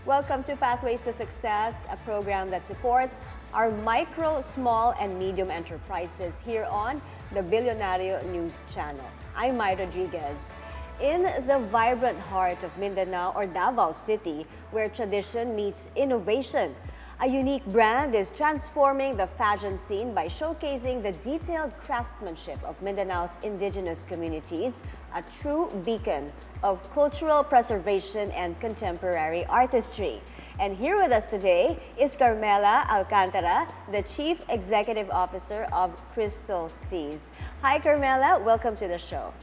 Welcome to Pathways to Success, a program that supports our micro, small, and medium enterprises here on the Bilyonaryo News Channel. I'm Mai Rodriguez. In the vibrant heart of Mindanao or Davao City, where tradition meets innovation, a unique brand is transforming the fashion scene by showcasing the detailed craftsmanship of Mindanao's indigenous communities, a true beacon of cultural preservation and contemporary artistry. And here with us today is Carmaela Alcantara, the Chief Executive Officer of Textiles. Hi Carmaela, welcome to the show.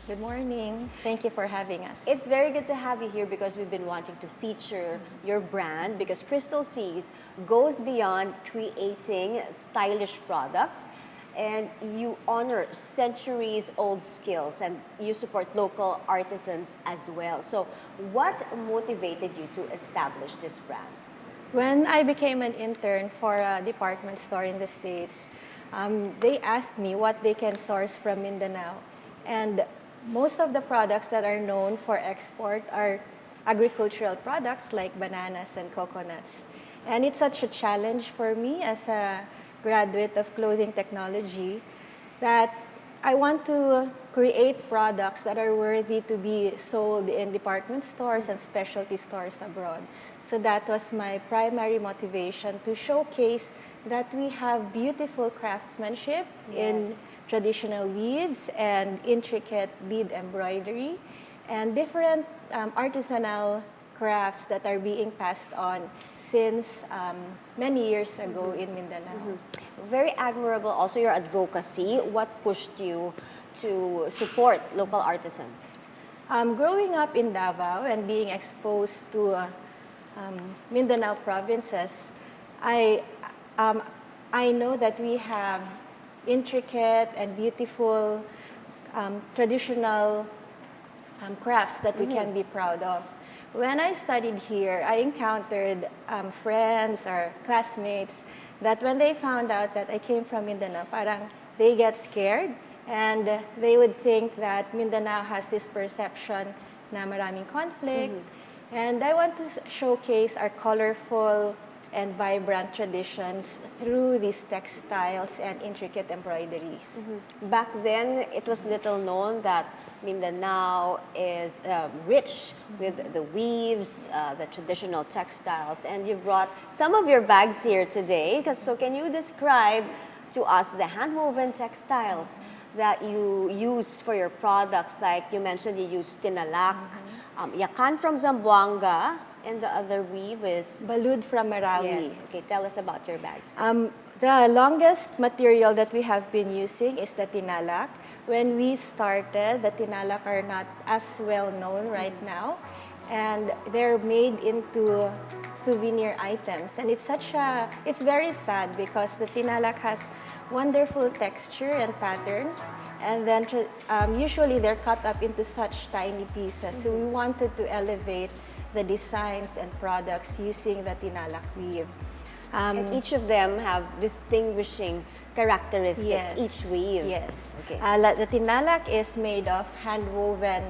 Good morning. Thank you for having us. It's very good to have you here because we've been wanting to feature your brand because Textiles goes beyond creating stylish products and you honor centuries-old skills and you support local artisans as well. So what motivated you to establish this brand? When I became an intern for a department store in the States, they asked me what they can source from Mindanao. And most of the products that are known for export are agricultural products like bananas and coconuts. And it's such a challenge for me as a graduate of clothing technology that I want to create products that are worthy to be sold in department stores and specialty stores abroad. So that was my primary motivation to showcase that we have beautiful craftsmanship in traditional weaves and intricate bead embroidery and different artisanal crafts that are being passed on since many years ago in Mindanao. Very admirable also your advocacy. What pushed you to support local artisans? Growing up in Davao and being exposed to Mindanao provinces, I know that we have intricate and beautiful traditional crafts that we can be proud of. When I studied here, I encountered friends or classmates that when they found out that I came from Mindanao, parang they get scared and they would think that Mindanao has this perception na maraming conflict. And I want to showcase our colorful and vibrant traditions through these textiles and intricate embroideries. Back then, it was little known that Mindanao is rich with the weaves, the traditional textiles, and you've brought some of your bags here today. So can you describe to us the hand-woven textiles that you use for your products? Like you mentioned, you use tinalak, yakan from Zamboanga, and the other weave is? Balud from Marawi. Yes. Okay, tell us about your bags. The longest material that we have been using is the tinalak. When we started, the tinalak are not as well known right now. And they're made into souvenir items. And it's very sad because the tinalak has wonderful texture and patterns. And then usually they're cut up into such tiny pieces. So we wanted to elevate the designs and products using the tinalak weave. And each of them have distinguishing characteristics, each weave. Yes. Okay. The tinalak is made of hand-woven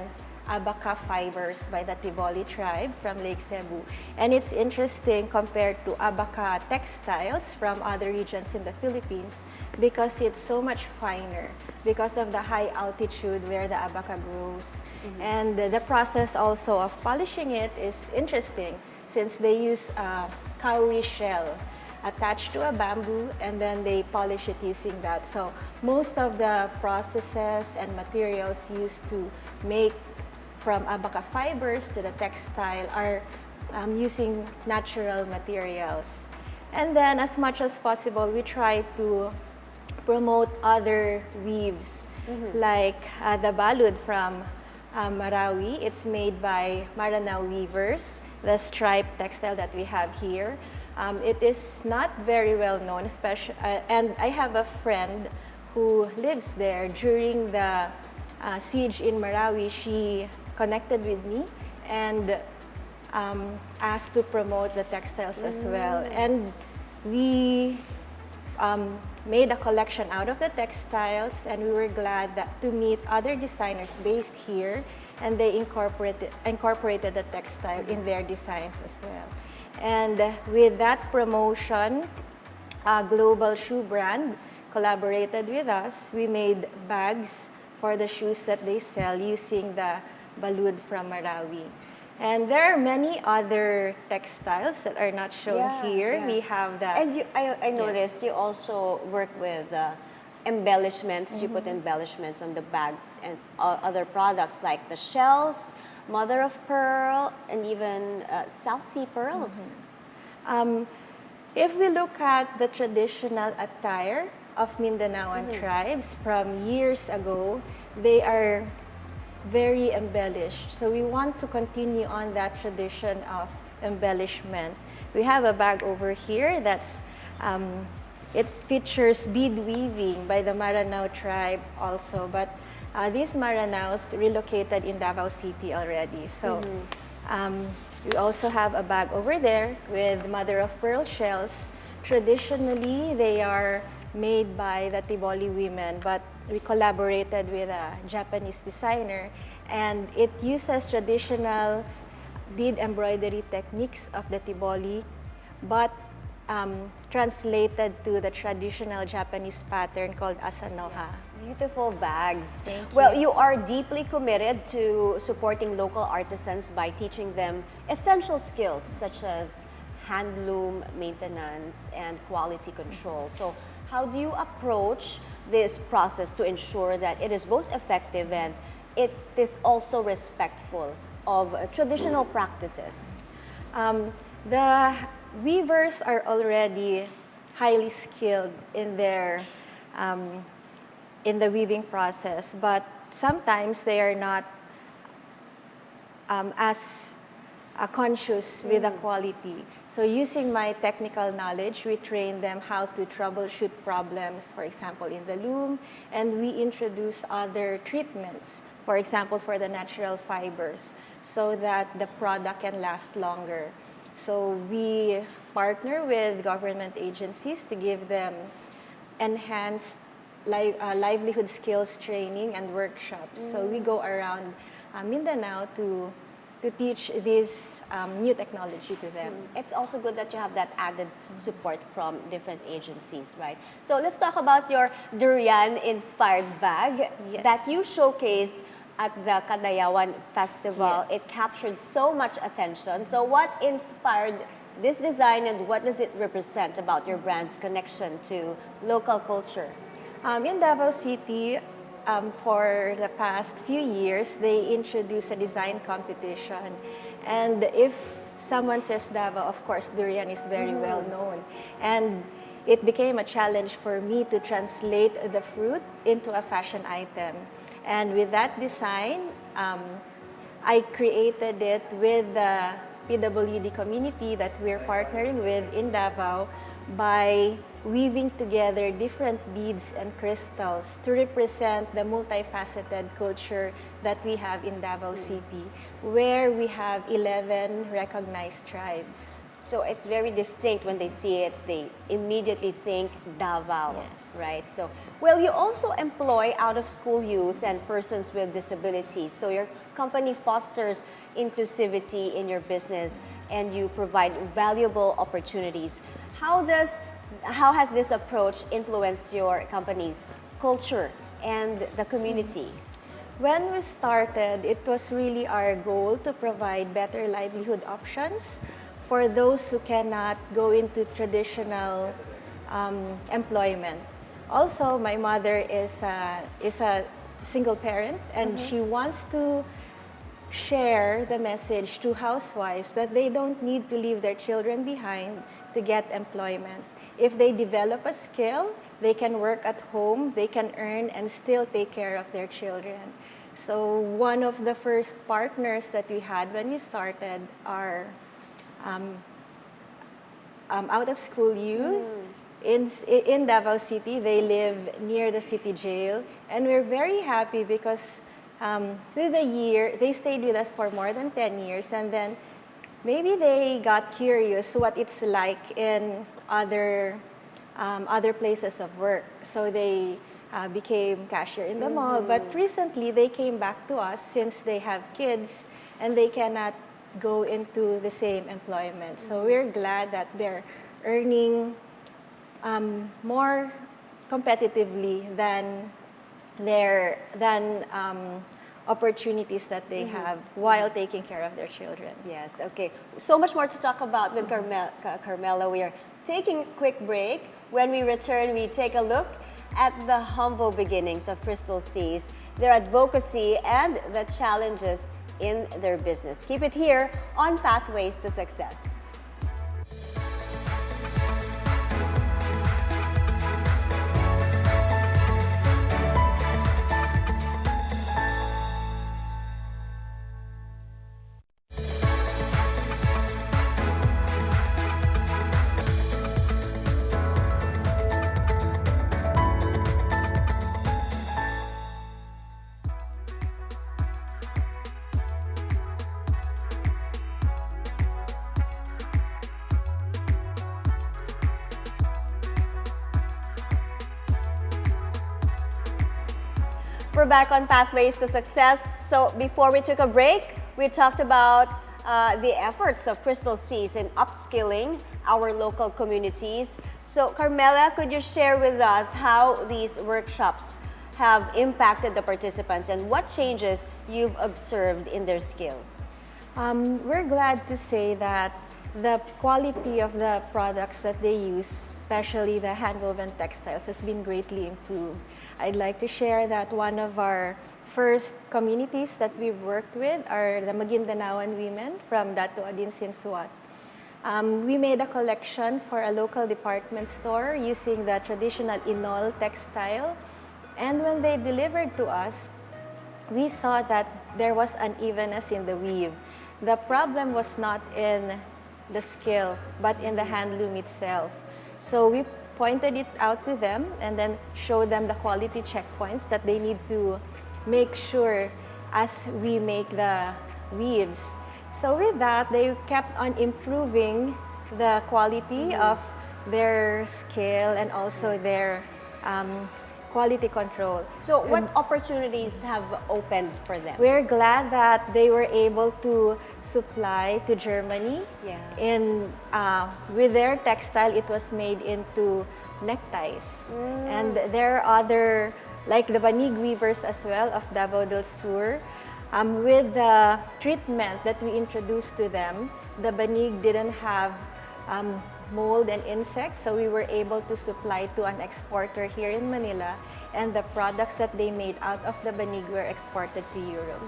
abaca fibers by the Tivoli tribe from Lake Cebu. And it's interesting compared to abaca textiles from other regions in the Philippines because it's so much finer because of the high altitude where the abaca grows. And the process also of polishing it is interesting since they use a cowrie shell attached to a bamboo and then they polish it using that. So most of the processes and materials used to make from abaca fibers to the textile are using natural materials. And then as much as possible, we try to promote other weaves like the balud from Marawi. It's made by Maranao weavers, the striped textile that we have here. It is not very well known, especially, and I have a friend who lives there. During the siege in Marawi, she connected with me and asked to promote the textiles as well. And we made a collection out of the textiles, and we were glad to meet other designers based here, and they incorporated the textile in their designs as well. And with that promotion, a global shoe brand collaborated with us. We made bags for the shoes that they sell using the balud from Marawi. And there are many other textiles that are not shown here. We have that. And I noticed you also work with embellishments. You put embellishments on the bags and other products like the shells, mother of pearl, and even South Sea pearls. If we look at the traditional attire of Mindanaoan tribes from years ago, they are very embellished. So we want to continue on that tradition of embellishment. We have a bag over here that's, it features bead weaving by the Maranao tribe also, but these Maranaos relocated in Davao City already. So we also have a bag over there with mother of pearl shells. Traditionally, they are made by the Tivoli women, but we collaborated with a Japanese designer, and it uses traditional bead embroidery techniques of the Tivoli, but translated to the traditional Japanese pattern called asanoha. Beautiful bags. Thank you. Well, you are deeply committed to supporting local artisans by teaching them essential skills such as handloom maintenance and quality control. So how do you approach this process to ensure that it is both effective and it is also respectful of traditional practices? The weavers are already highly skilled in their in the weaving process, but sometimes they are not as conscious with the quality. So using my technical knowledge, we train them how to troubleshoot problems, for example, in the loom, and we introduce other treatments, for example, for the natural fibers, so that the product can last longer. So we partner with government agencies to give them enhanced livelihood skills training and workshops. So we go around Mindanao to teach this new technology to them. It's also good that you have that added support from different agencies, right? So let's talk about your durian-inspired bag that you showcased at the Kadayawan Festival. Yes. It captured so much attention. So what inspired this design and what does it represent about your brand's connection to local culture? In Davao City, for the past few years, they introduced a design competition. And if someone says Davao, of course, durian is very well known. And it became a challenge for me to translate the fruit into a fashion item. And with that design, I created it with the PWD community that we're partnering with in Davao by weaving together different beads and crystals to represent the multifaceted culture that we have in Davao City, where we have 11 recognized tribes. So it's very distinct when they see it, they immediately think Davao, Yes. right? So, well, you also employ out-of-school youth and persons with disabilities. So your company fosters inclusivity in your business and you provide valuable opportunities. How has this approach influenced your company's culture and the community? When we started, it was really our goal to provide better livelihood options for those who cannot go into traditional employment. Also, my mother is a single parent, and she wants to share the message to housewives that they don't need to leave their children behind to get employment. If they develop a skill, they can work at home, they can earn and still take care of their children. So one of the first partners that we had when we started are out-of-school youth in Davao City. They live near the city jail, and we're very happy because through the year, they stayed with us for more than 10 years, and then maybe they got curious what it's like in other other places of work. So they became cashier in the mall. But recently, they came back to us since they have kids and they cannot go into the same employment. So we're glad that they're earning more competitively than opportunities that they have while taking care of their children. Yes, okay. So much more to talk about with Carmela. We are taking a quick break. When we return, we take a look at the humble beginnings of Crystal C's, their advocacy, and the challenges in their business. Keep it here on Pathways to Success. We're back on Pathways to Success. So before we took a break, we talked about the efforts of Crystal C's in upskilling our local communities. So Carmela, could you share with us how these workshops have impacted the participants and what changes you've observed in their skills? We're glad to say that the quality of the products that they use, especially the handwoven textiles, has been greatly improved. I'd like to share that one of our first communities that we've worked with are the Magindanaoan women from Dato Adinsinsuat. We made a collection for a local department store using the traditional Inol textile. And when they delivered to us, we saw that there was unevenness in the weave. The problem was not in the skill, but in the handloom itself. So we pointed it out to them and then showed them the quality checkpoints that they need to make sure as we make the weaves. So with that, they kept on improving the quality of their skill and also their quality control. So what opportunities have opened for them? We're glad that they were able to supply to Germany. In with their textile, it was made into neckties. And there are other, like the Banig weavers as well of Davao del Sur. With the treatment that we introduced to them, the Banig didn't have mold and insects, so we were able to supply to an exporter here in Manila, and the products that they made out of the Banig were exported to Europe.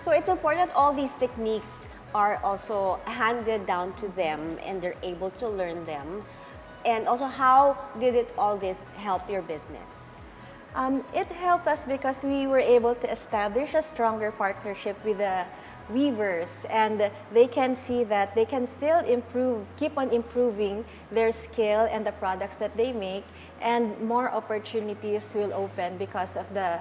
So it's important all these techniques are also handed down to them and they're able to learn them. And also, how did all this help your business? It helped us because we were able to establish a stronger partnership with the weavers, and they can see that they can still improve, keep on improving their skill and the products that they make, and more opportunities will open because of the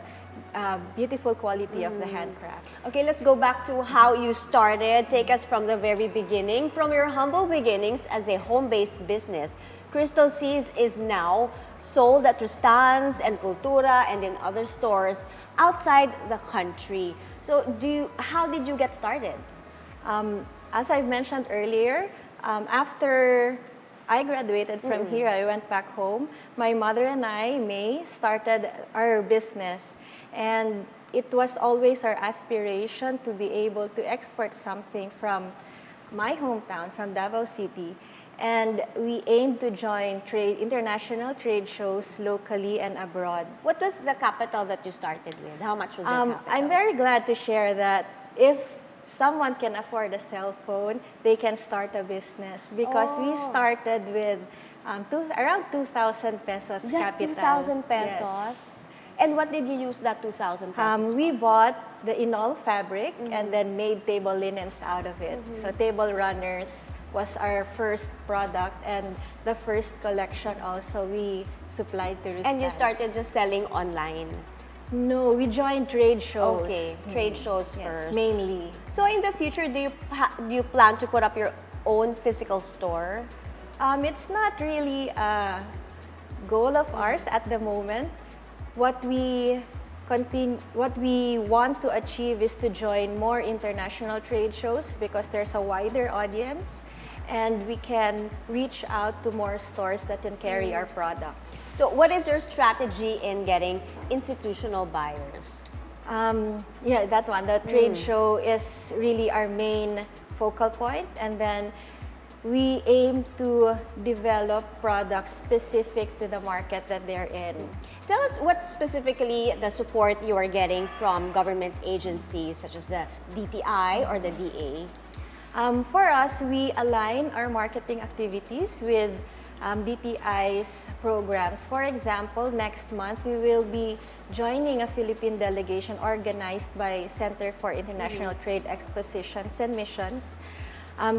beautiful quality of the handcrafts. Okay, let's go back to how you started. Take us from the very beginning, from your humble beginnings as a home-based business. Crystal C's is now sold at restaurants and Cultura and in other stores outside the country. So how did you get started? As I mentioned earlier, after I graduated from here, I went back home. My mother and I, May, started our business. And it was always our aspiration to be able to export something from my hometown, from Davao City. And we aimed to join international trade shows locally and abroad. What was the capital that you started with? How much was your capital? I'm very glad to share that if someone can afford a cell phone, they can start a business, because we started with around 2,000 pesos Just capital. 2,000 pesos? Yes. And what did you use that 2,000 pesos We bought the Inol fabric and then made table linens out of it. So table runners was our first product, and the first collection also we supplied to restaurants. And you started just selling online? No, we joined trade shows. Okay, trade shows first. Mainly. So in the future, do you plan to put up your own physical store? It's not really goal of ours at the moment. What we want to achieve is to join more international trade shows because there's a wider audience and we can reach out to more stores that can carry our products. So what is your strategy in getting institutional buyers? Yeah, that one. The trade show is really our main focal point, and then we aim to develop products specific to the market that they're in. Tell us what specifically the support you are getting from government agencies such as the DTI or the DA. For us, we align our marketing activities with DTI's programs. For example, next month we will be joining a Philippine delegation organized by Center for International Trade Expositions and Missions.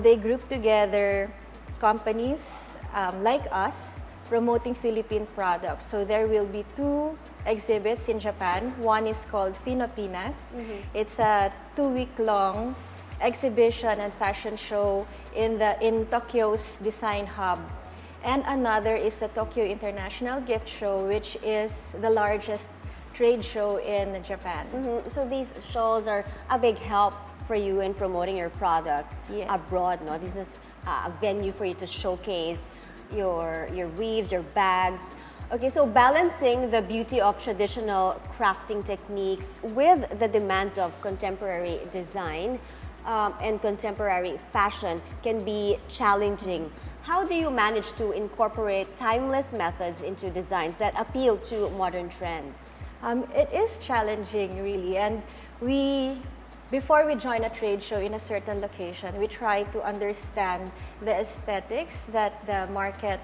They group together companies like us promoting Philippine products. So there will be 2 exhibits in Japan. One is called Filipinas. It's a 2-week-long exhibition and fashion show in Tokyo's Design Hub. And another is the Tokyo International Gift Show, which is the largest trade show in Japan. So these shows are a big help for you in promoting your products abroad, no? This is a venue for you to showcase your weaves, your bags. Okay, so balancing the beauty of traditional crafting techniques with the demands of contemporary design and contemporary fashion can be challenging. How do you manage to incorporate timeless methods into designs that appeal to modern trends? It is challenging, really, and before we join a trade show in a certain location, we try to understand the aesthetics that the market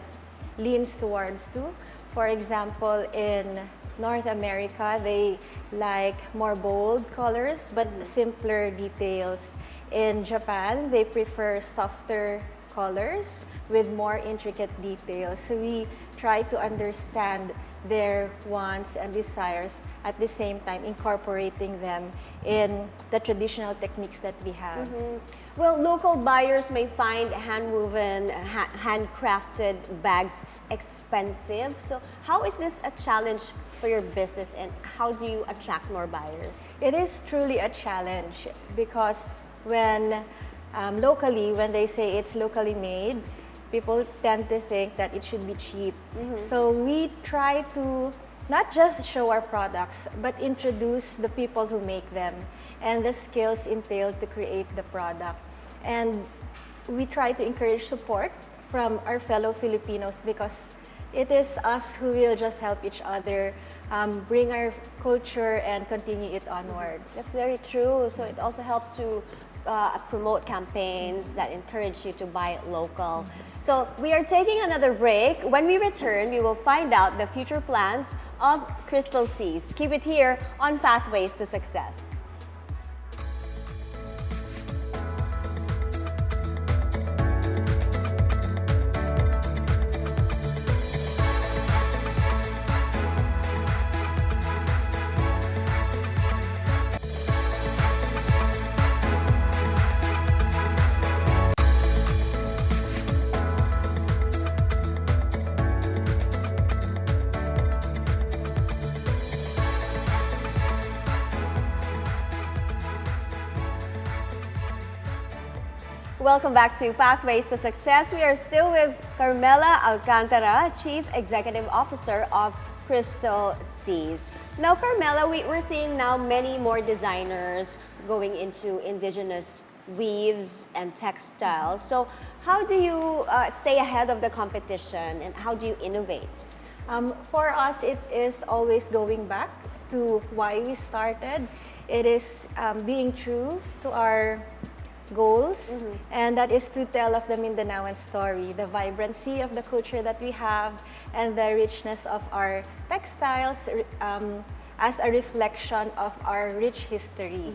leans towards to. For example, in North America, they like more bold colors but simpler details. In Japan, they prefer softer colors with more intricate details. So we try to understand their wants and desires at the same time incorporating them in the traditional techniques that we have. Well, local buyers may find hand-woven, handcrafted bags expensive. So how is this a challenge for your business and how do you attract more buyers? It is truly a challenge because when when they say it's locally made, people tend to think that it should be cheap. So we try to not just show our products, but introduce the people who make them and the skills entailed to create the product. And we try to encourage support from our fellow Filipinos because it is us who will just help each other bring our culture and continue it onwards. That's very true. So it also helps to promote campaigns that encourage you to buy local. So we are taking another break. When we return, we will find out the future plans of Crystal Seas. Keep it here on Pathways to Success. Welcome back to Pathways to Success. We are still with Carmaela Alcantara, Chief Executive Officer of Crystal Seas. Now, Carmaela, we're seeing now many more designers going into indigenous weaves and textiles. So how do you stay ahead of the competition and how do you innovate? For us, it is always going back to why we started. It is being true to our goals, and that is to tell of the Mindanaoan story, the vibrancy of the culture that we have, and the richness of our textiles as a reflection of our rich history.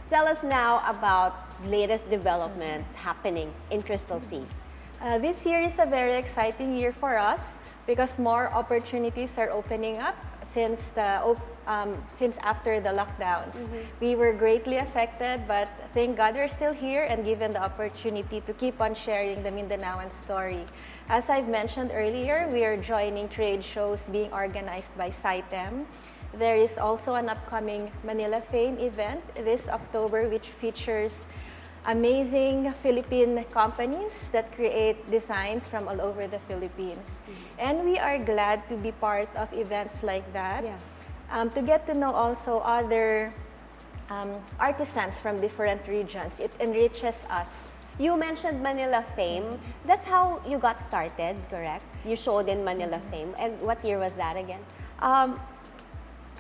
Tell us now about latest developments happening in Crystal Seas. This year is a very exciting year for us because more opportunities are opening up since after the lockdowns. We were greatly affected, but thank God we're still here and given the opportunity to keep on sharing the Mindanaoan story. As I've mentioned earlier, we are joining trade shows being organized by SITEM. There is also an upcoming Manila Fame event this October, which features amazing Philippine companies that create designs from all over the Philippines. And we are glad to be part of events like that, to get to know also other artisans from different regions. It enriches us. You mentioned Manila Fame. That's how you got started, correct? You showed in Manila Fame. And what year was that again?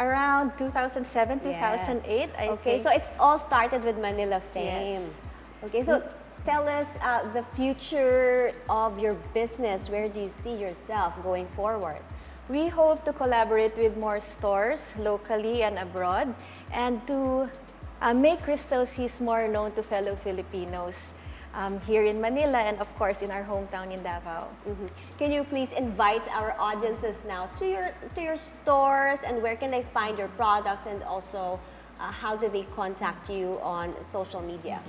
Around 2007, 2008, I Okay, think. so it's all started with Manila Fame. Yes. Okay, so tell us the future of your business. Where do you see yourself going forward? We hope to collaborate with more stores locally and abroad and to make Crystal Seas more known to fellow Filipinos here in Manila and of course in our hometown in Davao. Can you please invite our audiences now to your stores, and where can they find your products, and also how do they contact you on social media?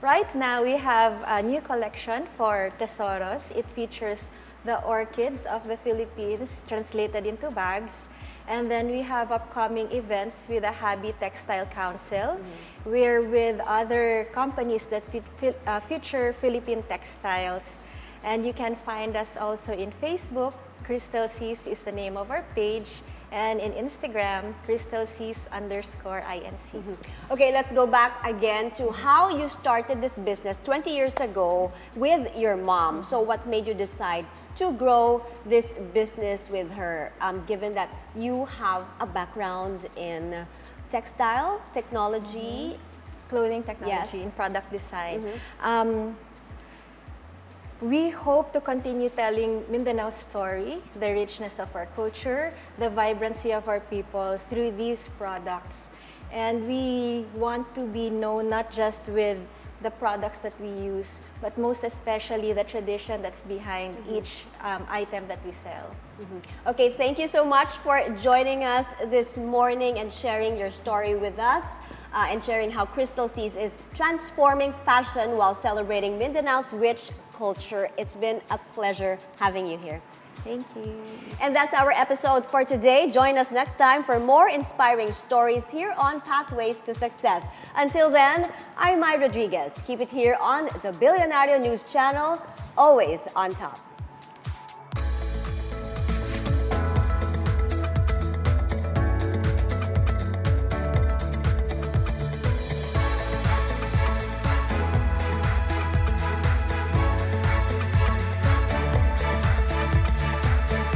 Right now we have a new collection for Tesoros. It features the orchids of the Philippines translated into bags. And then we have upcoming events with the Habi Textile Council. We're with other companies that feature Philippine textiles. And you can find us also in Facebook. Crystal Seas is the name of our page. And in Instagram, crystalseas_inc. Okay, let's go back again to how you started this business 20 years ago with your mom. So what made you decide to grow this business with her, given that you have a background in textile, technology? Clothing technology, Yes. and product design. We hope to continue telling Mindanao's story, the richness of our culture, the vibrancy of our people through these products. And we want to be known not just with the products that we use, but most especially the tradition that's behind each item that we sell. Okay, thank you so much for joining us this morning and sharing your story with us, and sharing how Crystal Seas is transforming fashion while celebrating Mindanao's rich culture. It's been a pleasure having you here. Thank you. And that's our episode for today. Join us next time for more inspiring stories here on Pathways to Success. Until then, I'm Mai Rodriguez. Keep it here on the Bilyonaryo News Channel, always on top.